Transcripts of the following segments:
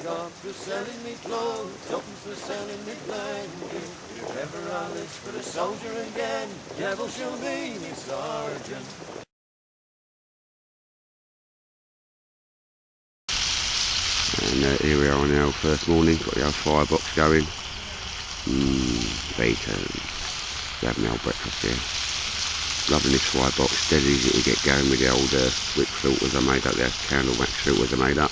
shops for selling me clothes, tuppence for selling me blanket. If ever I list for the soldier again, devil shall be me sergeant. And here we are on our first morning, got the old firebox going. Bacon. Having our breakfast here. Loving this firebox, dead easy to get going with the old wick filters I made up, the candle wax filters I made up.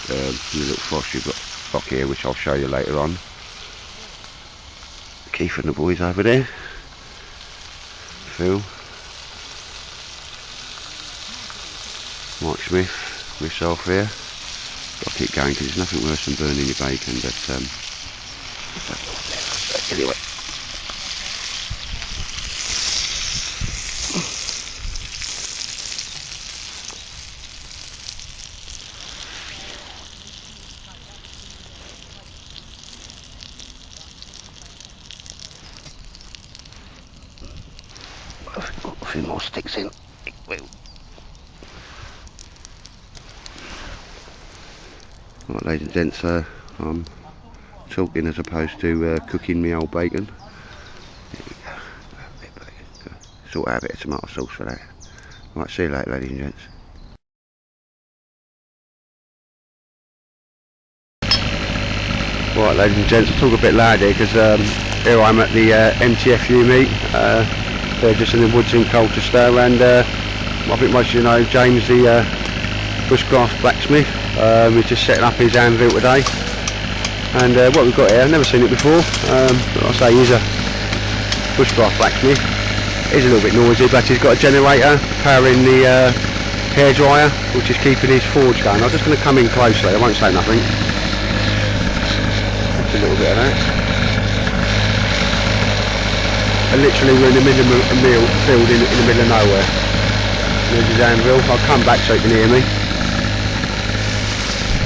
The little frost you've got back here, which I'll show you later on. Keith and the boys over there. Phil. Mike Smith, myself here. Got to keep going because there's nothing worse than burning your bacon, but anyway. Got a few more sticks in. Right, ladies and gents, I'm talking as opposed to cooking me old bacon. There we go. Sort out a bit of tomato sauce for that. Right, see you later, ladies and gents. Right, ladies and gents, I'll talk a bit louder because here I'm at the MTFU meet. They're just in the woods in Colchester, and I think most of you know James, the bushcraft blacksmith. He's just setting up his anvil today. And what we've got here, I've never seen it before. Like I say, he's a bushcraft blacksmith. He's a little bit noisy, but he's got a generator powering the hairdryer, which is keeping his forge going. I'm just going to come in closely, I won't say nothing. Just a little bit of that. And literally we're in the middle of a field in the middle of nowhere. There's his anvil. I'll come back so you can hear me.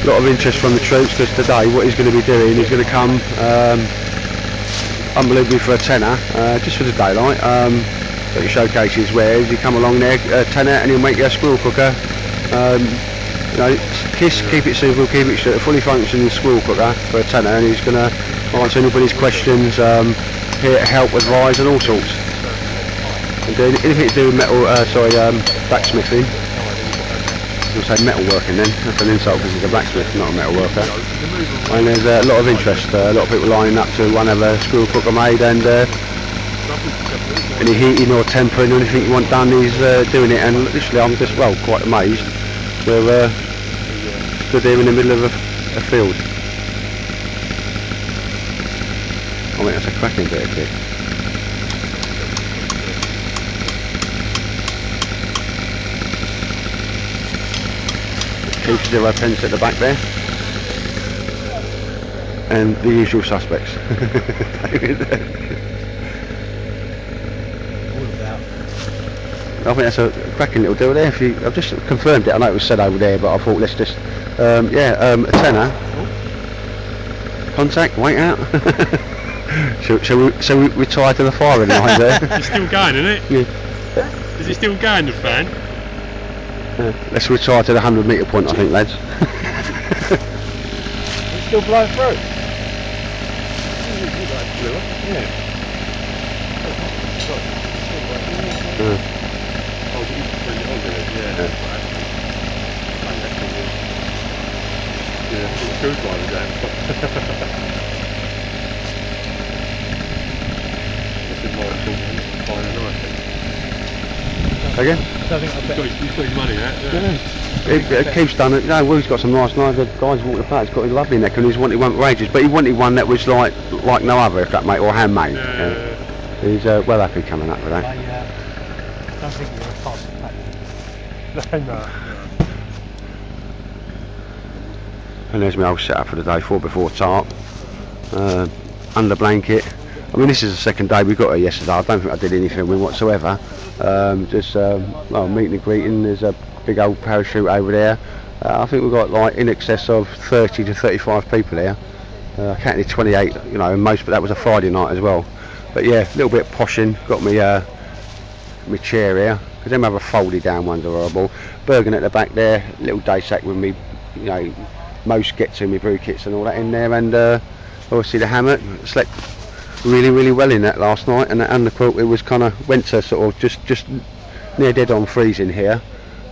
A lot of interest from the troops because today what he's going to be doing, he's going to come unbelievably for a tenner, just for the daylight. So he showcases wares. You come along there, tenner, and he'll make you a squirrel cooker. You know, keep it simple, keep it a fully functioning squirrel cooker for a tenner, and he's going to answer anybody's questions, here to help, advise, and all sorts. And doing anything to do with metal, blacksmithing. I was going to say metalworking then, that's an insult because he's a blacksmith, not a metal worker. And there's a lot of interest, a lot of people lining up to one of a squirrel cooker made, and any heating or tempering or anything you want done, he's doing it. And literally I'm just, well, quite amazed. We're stood here in the middle of a field. I mean, that's a cracking bit of kit. Keep 0 pence at the back there, and the usual suspects. I think that's a cracking little deal there. I've just confirmed it. I know it was said over there, but I thought let's just a tenner. Contact, wait out. Shall we retire to the firing line there? It's still going, isn't it? Yeah. Is it still going, the fan? Let's retire to the 100-metre point, I think, lads. It's still blowing through. Yeah. Again? He's got his money out. It keeps done it. No, Will's got some nice knives. The guy's walking about. He's got his lovely neck, and he's wanted one for ages. But he wanted one that was like no other, if that mate, or handmade. He's well happy coming up with that. I don't think you're a fast pack. No. And there's my old setup for the day. 4x4 tarp, under blanket. I mean, this is the second day. We got her yesterday. I don't think I did anything with whatsoever. Well, meeting and greeting. There's a big old parachute over there. I think we've got like in excess of 30 to 35 people here. I counted 28, you know, but that was a Friday night as well. But yeah, a little bit of poshing. Got me my chair here, because them have a folded down one's horrible. Bergen at the back there, little day sack with me, you know, most get to me brew kits and all that in there, and obviously the hammock. Slept really well in that last night, and the underquilt, it was kind of went to sort of just near dead on freezing here,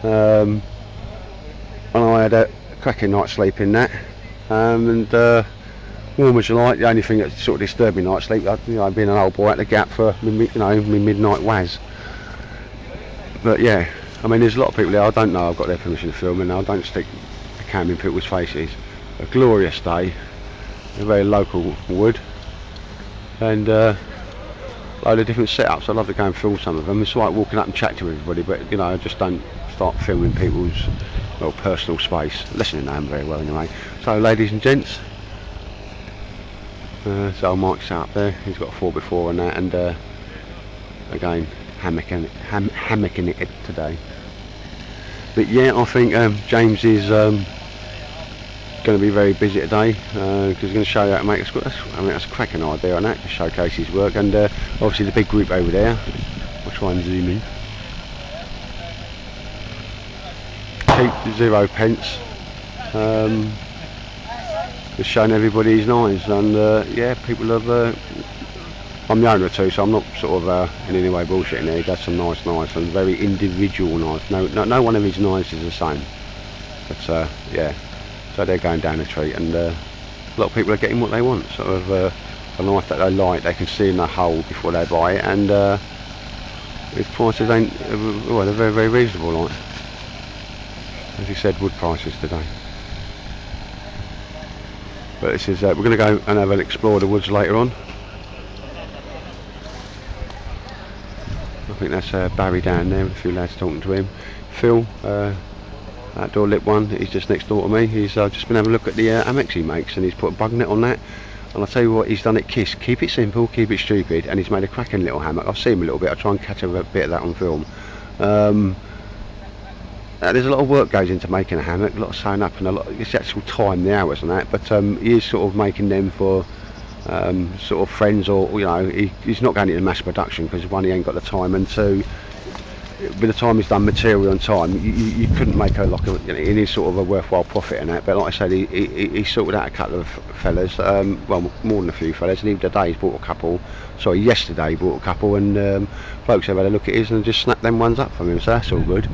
and I had a cracking night's sleep in that, and warm as you like. The only thing that sort of disturbed me night's sleep, being an old boy, at the gap for my midnight waz. But yeah, I mean, there's a lot of people there. I don't know I've got their permission to film, and I don't stick the cam in people's faces. A glorious day, a very local wood, and load of different setups. I love to go and film some of them. It's like walking up and chat to everybody, but I just don't start filming people's personal space. Listening to them very well anyway. So, ladies and gents, so Mike's out there. He's got a 4x4 on that, and again, hammocking it today. But yeah, I think James is going to be very busy today, because he's going to show you how to make a square. I mean, that's a cracking idea on that, to showcase his work. And obviously the big group over there, we'll try and zoom in. Keep 0 pence. Just showing everybody his knives, and yeah, people have. I'm the owner too, so I'm not sort of in any way bullshitting there. He does some nice knives, and very individual knives. No one of his knives is the same. But yeah, so they're going down a treat, and a lot of people are getting what they want. Sort of a knife that they like, they can see in the hole before they buy it, and its prices ain't. Well, they're very reasonable. Like, as you said, wood prices today. But this is we're going to go and have an explore the woods later on. I think that's Barry down there, with a few lads talking to him. Phil, outdoor lip one, he's just next door to me. He's just been having a look at the Amex he makes, and he's put a bug net on that. And I'll tell you what, he's done it KISS. Keep it simple, keep it stupid, and he's made a cracking little hammock. I've seen him a little bit, I'll try and catch a bit of that on film. There's a lot of work goes into making a hammock, a lot of sewing up, and a lot. It's actual time, the hours and that. But he is sort of making them for sort of friends, or he's not going into mass production, because one, he ain't got the time, and two, by the time he's done material on time, you couldn't make it is sort of a worthwhile profit in that. But like I said, he sorted out a couple of fellas, well, more than a few fellas, and even today he's bought a couple. Sorry, yesterday he bought a couple, and folks have had a look at his and just snapped them ones up from him, so that's all good.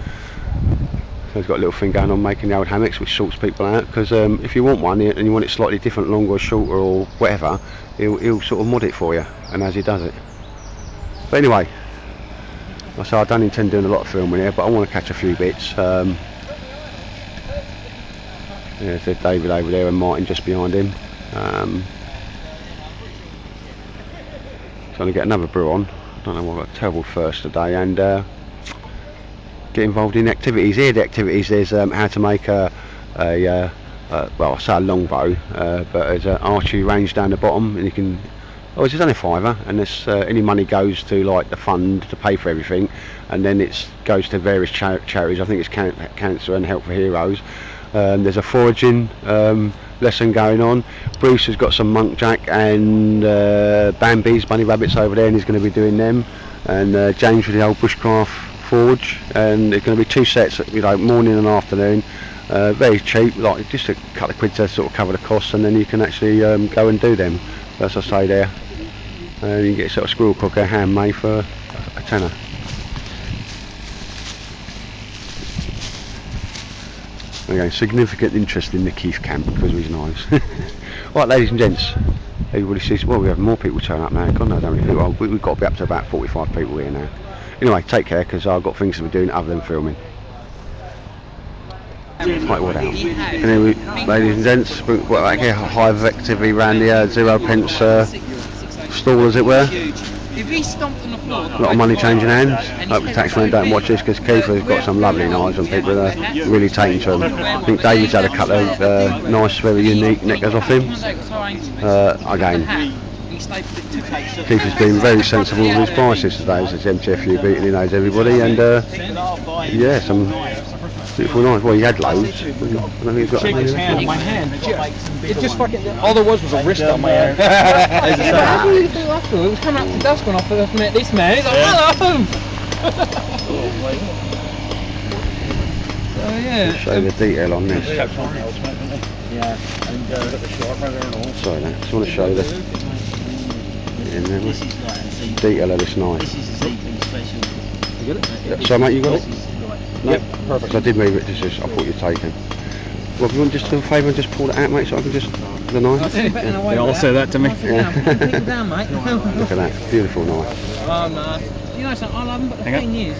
So he's got a little thing going on making the old hammocks, which sorts people out, because if you want one and you want it slightly different, longer or shorter or whatever, he'll sort of mod it for you, and as he does it. But anyway, like I say, I don't intend doing a lot of filming here, but I want to catch a few bits. Yeah, there's David over there and Martin just behind him. Trying to get another brew on. I don't know what, I've got a terrible thirst today, and get involved in activities. Here the activities, there's how to make well, I say a longbow, but there's an archery range down the bottom, and you can, it's only a £5, and this any money goes to like the fund to pay for everything, and then it goes to various charities. I think it's Cancer and Help for Heroes. There's a foraging lesson going on. Bruce has got some monkjack and Bambi's bunny rabbits over there, and he's going to be doing them, and James with the old bushcraft forge, and there's going to be 2 sets, morning and afternoon, very cheap, like just a couple of quid to sort of cover the costs, and then you can actually go and do them, as I say there, and you can get sort of squirrel cooker handmade for a tenner. Again, significant interest in the Keith camp because of his knives. Right, ladies and gents, everybody sees, well, we have more people turn up now. God knows how many people. Well, we've got to be up to about 45 people here now. Anyway, take care, because I've got things to be doing other than filming. Right, what else? Anyway, ladies and gents, we're back here, high activity around the 0 pence stall, as it were. A lot of money changing hands. I hope the taxman don't watch this, because Keith has got some lovely knives and people are really taking to them. I think David's had a couple of nice, very unique knickers off him. Again, Keith has been very sensible with his prices today, as it's MTFU beating, he knows everybody, and yeah, some beautiful knives. Well, he had loads. I don't think he's got any. My hand. It just fucking. All there was a wrist on my hand. How do you do after? It was coming up to dusk when I first met this man. He's like, hello. yeah. Show you the detail on this. Yeah, and got the sharpener there and all. Sorry, I just want to show the in there, This is like a Z. detail of this knife. This is a ZP special. You got it? So mate, you got it? This is right. No, perfect. I did move it just I thought you'd taken. Well, if you want just to do a favour and just pull it out, mate, so I can just the knife. They all say that to me. Yeah. People down, mate. Look at that, beautiful knife. Oh no. You know something I love them, but the thing is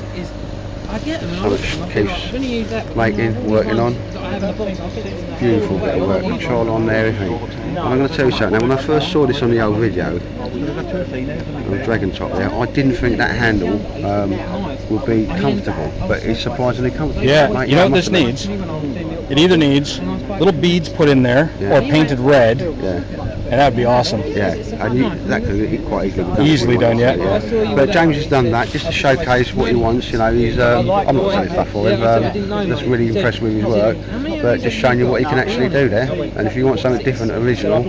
I get them and I So look much at them, I feel like, keeps I'm going to use that. making, working on. That I have in the box, I'll sit in that. Beautiful bit of work, control on there, everything. And I'm going to tell you something, now when I first saw this on the old video, on Dragon Top there, I didn't think that handle would be comfortable, but it's surprisingly comfortable. Yeah, Mate, you know what must this admit. needs? It either needs little beads put in there Yeah. or painted red, Yeah, and that would be awesome. yeah, and that could quite easily be done. Easily done, yeah. But James has done that just to showcase what he wants. You know, he's I'm not saying stuff for him. Just really impressed with his work, but just showing you what he can actually do there. And if you want something different, original,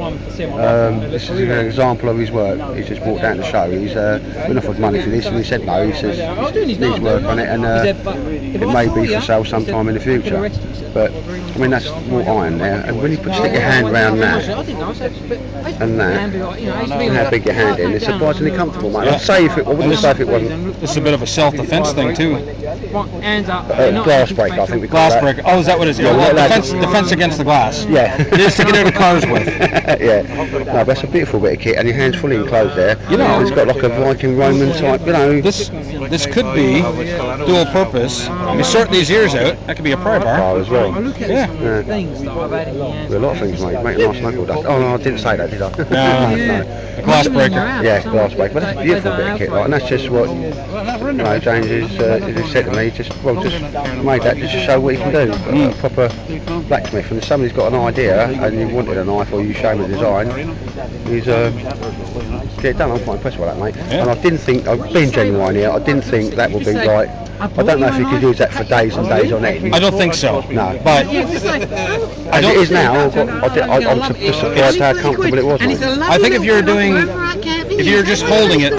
this is an example of his work. He's just walked down to show. He's been offered money for this, and he said no. He says he needs work on it, and it may be for sale sometime in the future. But I mean, that's more iron there. And when you stick your hand around that and that, and how big your hand is, it's surprisingly comfortable, mate. I'd say I wouldn't say if it wasn't. This is a bit of a self-defense thing too. Hands up. Glass breaker, I think we call Glass that. breaker. Oh, is that what it is? Yeah, Yeah, well, defense against the glass. Yeah. Just to get out of cars with. Yeah. No, but that's a beautiful bit of kit, and your hand's fully enclosed there. You know, it's got like a Viking Roman type, you know. This could be dual purpose. You sort these ears out. That could be a pry bar. Bar as well. Look at Yeah. things that I've had in my hands. A lot of things, mate. Make a nice knuckle dust. Oh no, I didn't say that, did I? No. A glass breaker. Yeah, glass breaker. But that's a beautiful bit of kit, like, and that's just what James has said to me. Just made that just to show what he can do. A proper blacksmith. And if somebody's got an idea and you wanted a knife or you show him a design, he's get it done. I'm quite impressed with that, mate. Yeah. And I didn't think, being genuine here, I didn't think that would be like. I don't know if you could use that for days and days on end. I don't think so. No. But As it is now, I'm just surprised how comfortable it was. Mate. I think if you're just holding it,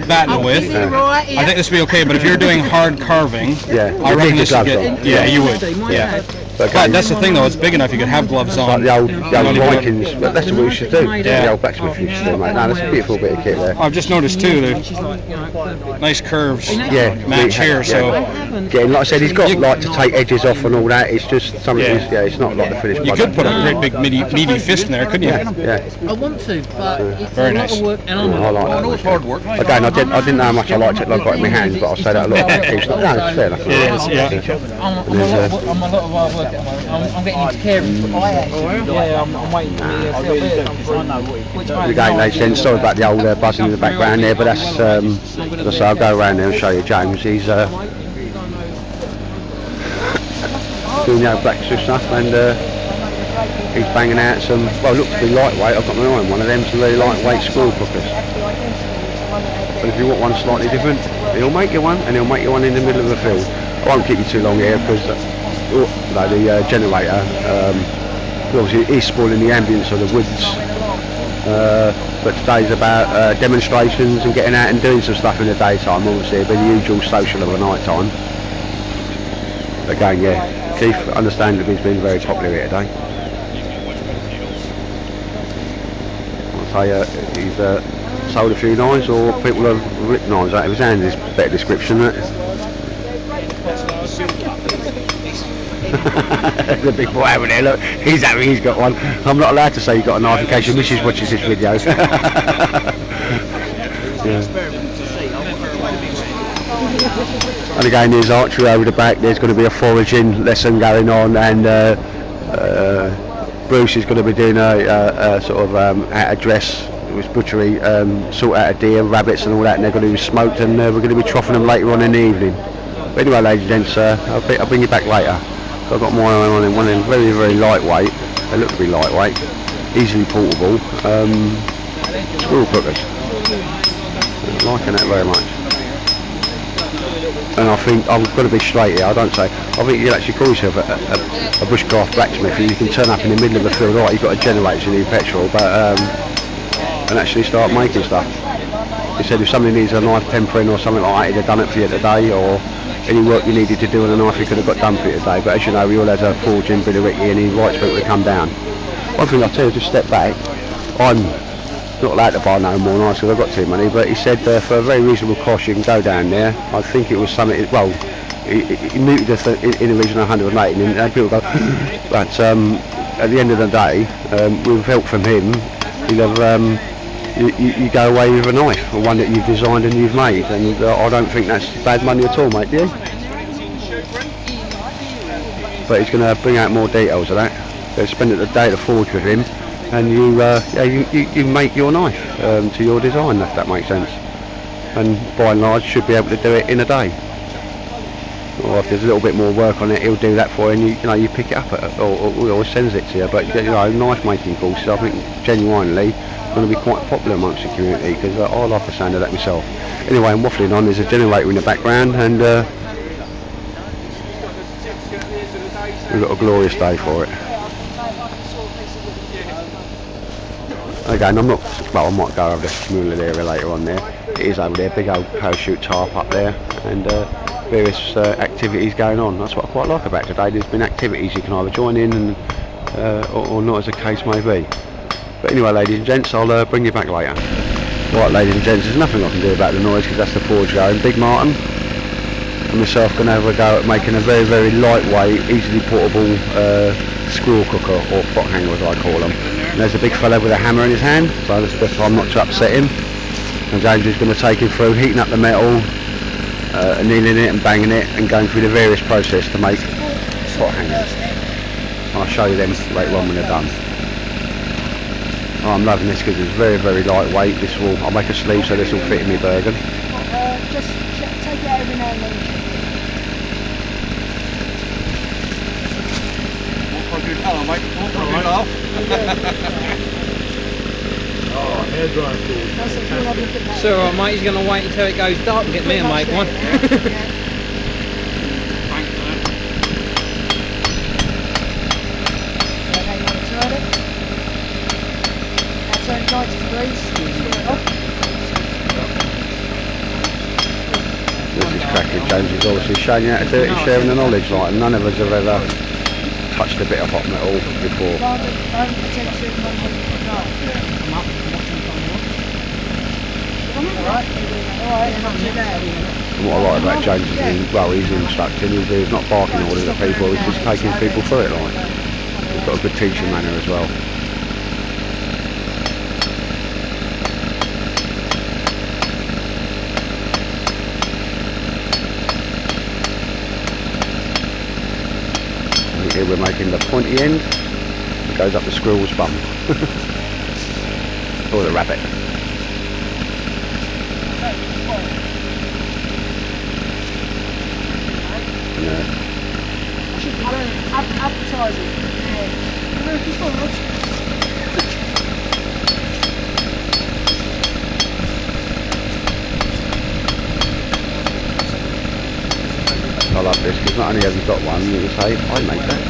batting with, I think this would be okay. But if you're doing hard carving, Yeah, I you reckon need this the would gloves get. on. Yeah, you would. Yeah. But But that's the thing though, it's big enough you could have gloves on. like the old Vikings, but that's what we should do. Yeah. The old blacksmith used to do, mate. No, that's a beautiful bit of kit there. I've just noticed too, the nice curves Yeah, match here, so Yeah, and like I said, he's got like to take edges off and all that. It's just something. Yeah. It's not like the finished you product. could put a great big meaty fist in there, couldn't you? Yeah, I want to, but it's Very a lot nice. of work and I'm I like that. it's hard work. Again, I didn't know how much I liked it. Like I got it in my hands, but I say that a lot. It's not, no, it's fair enough. It is, yeah. I'm a lot of hard work at the moment. I'm getting into caring. Yeah, I'm waiting for the CLB to come through. Again, ladies and gents, sorry about the old buzzing in the background there, but that's, as I say, I'll go around there and show you James. He's doing the old blacksmith stuff, and he's banging out some, well, looks to be lightweight. I've got my eye on one of them, some really lightweight squirrel cookers. But if you want one slightly different, he'll make you one, and he'll make you one in the middle of the field. I won't keep you too long here, because the generator, obviously is spoiling the ambience of the woods. But today's about demonstrations and getting out and doing some stuff in the daytime. Obviously it'll be the usual social of the night time. Again, yeah, Keith understandably has been very popular here today. I'll tell you, he's sold a few knives, or people have ripped knives out of his hand. Is a better description than that. The big boy over there, look, he's happy he's got one. I'm not allowed to say you got a knife in case your missus watches this video. And again, there's archery over the back. There's going to be a foraging lesson going on, and Bruce is going to be doing a sort of out of dress with butchery, sort out of deer, rabbits and all that, and they're going to be smoked, and we're going to be troughing them later on in the evening. But anyway, ladies and gents, I'll bring you back later. So I've got my eye on one of them very, very lightweight. They look to be lightweight, easily portable. Squirrel cookers. I'm liking that very much. And I think I'm going to be straight here. I don't say. I think you'll actually call yourself a bushcraft blacksmith, and you can turn up in the middle of the field. Right, you've got a generator, you need petrol, but and actually start making stuff. He said if somebody needs a knife tempering or something like that, he'd have done it for you today, or any work you needed to do on a knife you could have got done for you today. But as you know, he all has a forge in Billericay and he invites people to come down. One thing I'll tell you, just step back, I'm not allowed to buy no more knives because I've got too many, but he said for a very reasonable cost you can go down there. I think it was something, well, he mooted us in the region of 180 and people go, but at the end of the day, with help from him, he'll have, you go away with a knife, or one that you've designed and you've made, and I don't think that's bad money at all, mate, do you? But he's going to bring out more details of that. So spend the day at the forge with him, and you make your knife to your design, if that makes sense. And by and large, should be able to do it in a day. Or if there's a little bit more work on it, he'll do that for you, and you pick it up or sends it to you. But knife making courses, I think genuinely going to be quite popular amongst the community because I like the sound of that myself. Anyway, I'm waffling on. There's a generator in the background, and we've got a glorious day for it. Again, I'm not. Well, I might go over the communal area later on. There, it is over there. Big old parachute tarp up there, and various activities going on. That's what I quite like about today. There's been activities you can either join in and or not, as the case may be. But anyway, ladies and gents, I'll bring you back later. Right, ladies and gents, there's nothing I can do about the noise because that's the forge going. Big Martin and myself going to have a go at making a very, very lightweight, easily portable squirrel cooker, or pot hanger as I call them. And there's a big fella with a hammer in his hand, so that's the best time not to upset him. And James is going to take him through, heating up the metal, annealing it and banging it, and going through the various process to make pot hangers. I'll show you them later on when they're done. Oh, I'm loving this because it's very, very lightweight. I'll make a sleeve so this will fit in my Bergen. Just take it every now and then. Hello, mate. Oh, hairdryer tool. So, mate, he's going to wait until it goes dark and get me to make one. Turn 90 degrees. This is cracking. James is obviously showing you how to do it and sharing the knowledge. Like none of us have ever touched a bit of hot metal before. And what I like about James is he's instructing. He's not barking orders at people. He's just taking people through it. Like he's got a good teaching manner as well. Here we're making the pointy end. It goes up the squirrel's bum. Or the rabbit. I should be doing advertising. I love this because not only have you got one, you can say, I make that.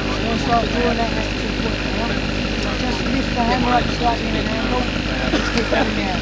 Once I start drawing that extra point now, just lift the hammer up slightly in an angle, just keep going down.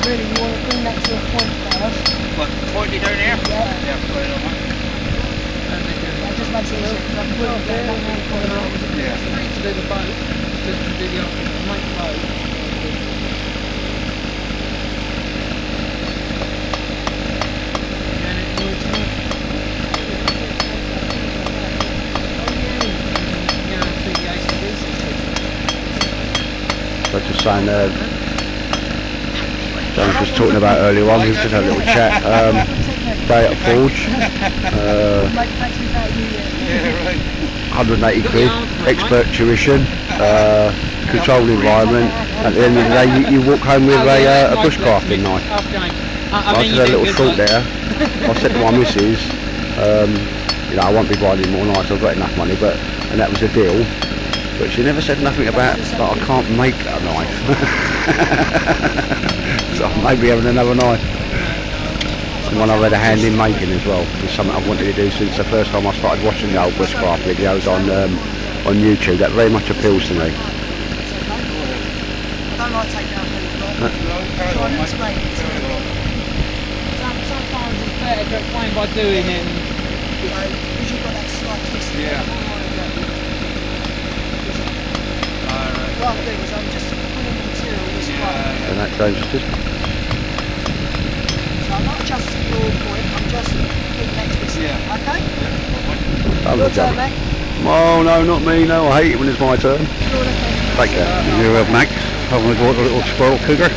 Really, you want to bring that to a point first. What, pointy down here? Yeah. Yeah, put it on one. That just makes it easier because I can put it down that hand corner. Yeah. To do the boat, to do the make the boat. So just saying, James was talking about earlier on, we just had a little chat. day at a forge. Makes me proud of you, yeah. 180 quid, expert tuition, controlled environment. At the end of the day, you walk home with a bushcrafting knife. I did a little thought there. I said to my missus, you know, I won't be buying any more knives, I've got enough money, and that was a deal. But she never said nothing about that I can't make a knife. So I may be having another knife. And one I've had a hand in making as well. It's something I've wanted to do since the first time I started watching the old bushcraft videos on YouTube. That very much appeals to me. I don't like taking out things, but trying to explain it to you. Sometimes it's better to explain by doing it. Because you've got that slight twist. Yeah. What I'm doing is I'm just putting the material this way. And that goes just... So I'm not adjusting your point, I'm just keeping that twist. Yeah. Okay? Your turn, mate. Oh no, not me, no, I hate it when it's my turn. Take care. You have Max, having a go at a little squirrel cougar.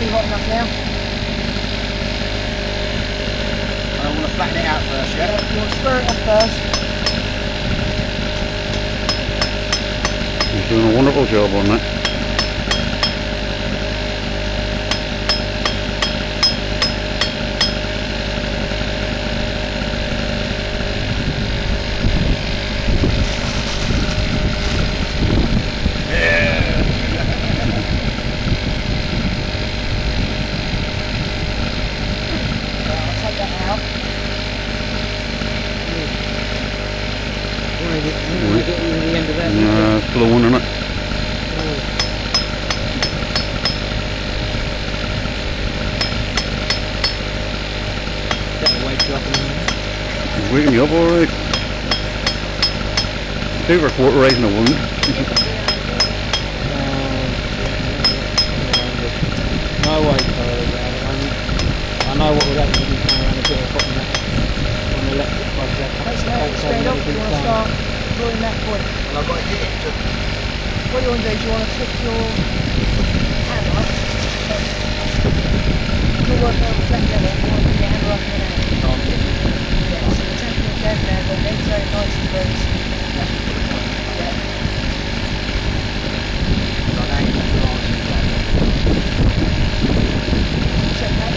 Hot enough now. I want to flatten it out first, yeah? You want to stir it up first. He's doing a wonderful job on that. Full of one in it. He's waking you up alright. Favour quarter raising a wound. No way, I know what would happen if you came around a bit of cotton on the electric plug. Let's let it stand up. You want to start drawing that point. Well, I've got to hit it. What you want to do is you want to flip your hammer up. You'll work out the flat level. You want to put your hammer up and down. Yeah, so you're taking it down now, but then very nice and loose. Check that.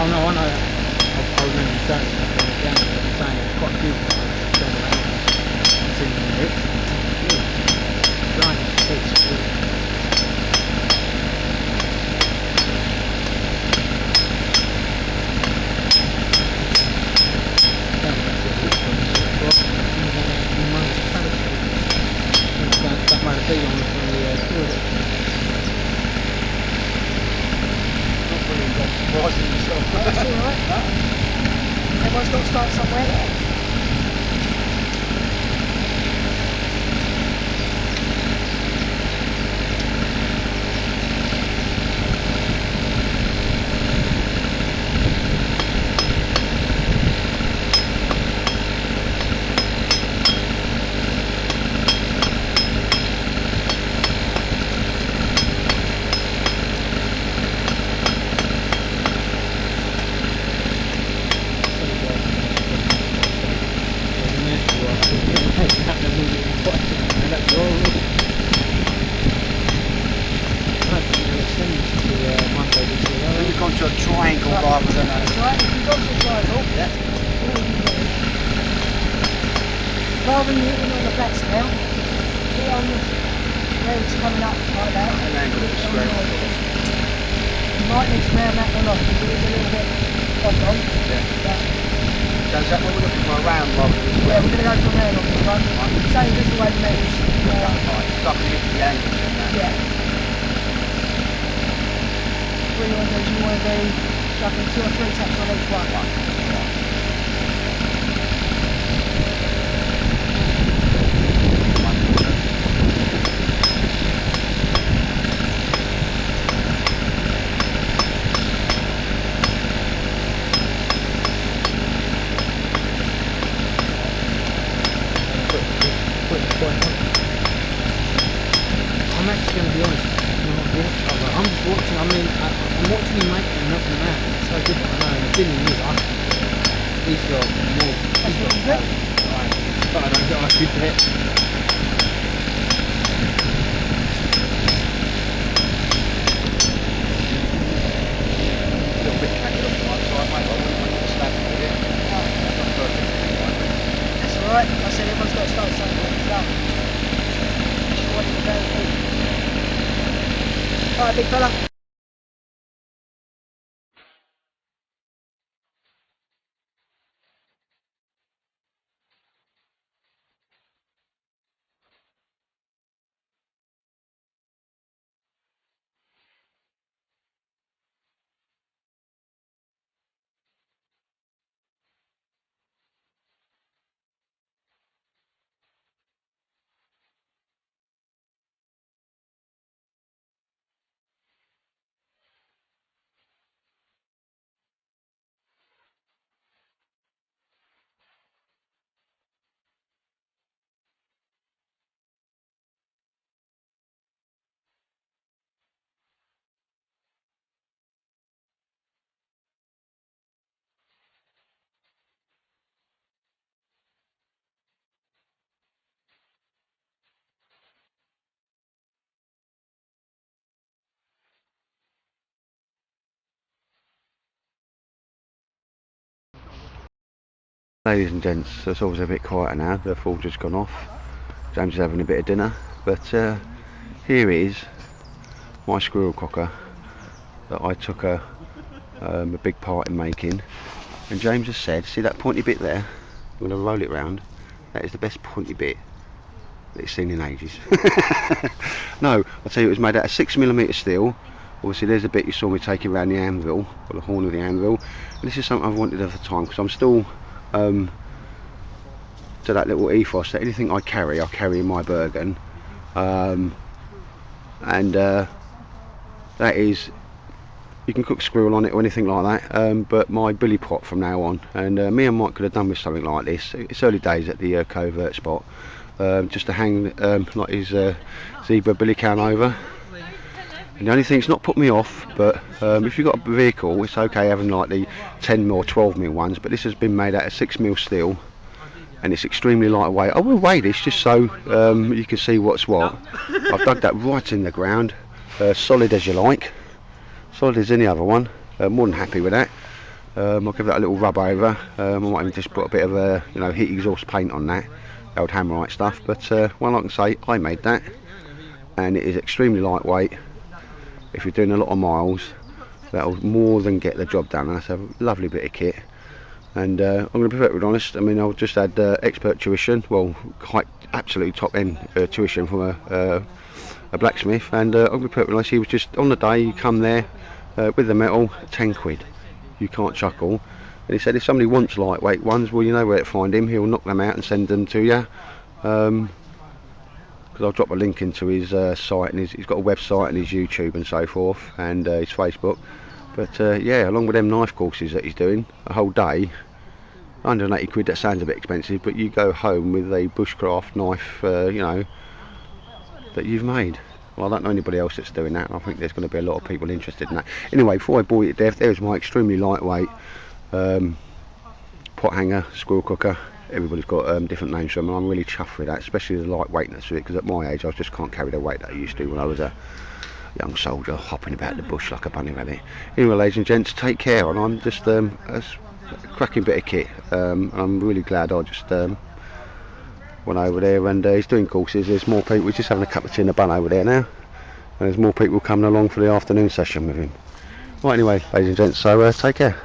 Oh no, I know. I remember you saying that. I'm saying it's quite good. Going around and seeing the hips. Right, it's that might have been on the That's alright. Everyone's got to start somewhere. rather than hitting on the flat scale, hit it on the where it's coming up like that. You might need to round that one off because it is a little bit off-road. So is that what we're looking for, a round rather than a Yeah, square? we're going to go for a round off the front. Same as the way the metal's. Stuff to get the angle and that. Yeah. What you want to do is you want to do roughly 2 or 3 taps on each one. I'm actually going to be honest, I'm just watching, I'm watching him make them, knocking them out. It's so different, I know, and the feeling is, these lot more, these lot are right, but I don't get a good hit. That's alright. I said everyone's got to start something when it's done. Just what it's about to do. Alright, big fella. Ladies and gents, so it's always a bit quieter now, the fall's just gone off. James is having a bit of dinner, but here is my squirrel cocker that I took a big part in making. And James has said, see that pointy bit there? I'm going to roll it round. That is the best pointy bit that it's seen in ages. No, I'll tell you, it was made out of 6mm steel. Obviously there's a bit you saw me taking around the anvil, or the horn of the anvil. And this is something I've wanted at the time, because I'm still to that little ethos that anything I carry in my Bergen. And that is, you can cook squirrel on it or anything like that, but my billy pot from now on. And me and Mike could have done with something like this. It's early days at the covert spot, just to hang like his zebra billy can over. And the only thing it's not put me off, but if you've got a vehicle, it's okay having like the 10mm or 12mm ones, but this has been made out of 6mm steel, and it's extremely lightweight. I will weigh this just so you can see what's what. I've dug that right in the ground, solid as you like, solid as any other one. More than happy with that. I'll give that a little rub over. I might even just put a bit of heat exhaust paint on that, the old Hammerite stuff. But one I can say, I made that, and it is extremely lightweight. If you're doing a lot of miles, that'll more than get the job done. That's a lovely bit of kit. And I'm going to be perfectly honest, I mean, I've just had expert tuition, well, quite absolutely top end tuition from a blacksmith, and I'm going to be perfectly honest, he was just, on the day, you come there with the metal, 10 quid. You can't chuckle. And he said if somebody wants lightweight ones, well, you know where to find him, he'll knock them out and send them to you. I'll drop a link into his site, and he's got a website and his YouTube and so forth, and his Facebook. But yeah, along with them knife courses that he's doing, a whole day, 180 quid, that sounds a bit expensive, but you go home with a bushcraft knife, you know, that you've made. Well, I don't know anybody else that's doing that, and I think there's going to be a lot of people interested in that. Anyway, before I bore you to death, there's my extremely lightweight pot hanger, squirrel cooker. Everybody's got different names for them, and I'm really chuffed with that, especially the lightweightness of it, because at my age I just can't carry the weight that I used to when I was a young soldier hopping about the bush like a bunny rabbit. Anyway, ladies and gents, take care, and I'm just a cracking bit of kit, and I'm really glad I just one over there, and he's doing courses. There's more people. We're just having a cup of tea and a bun over there now, and there's more people coming along for the afternoon session with him. Right, anyway, ladies and gents, so take care.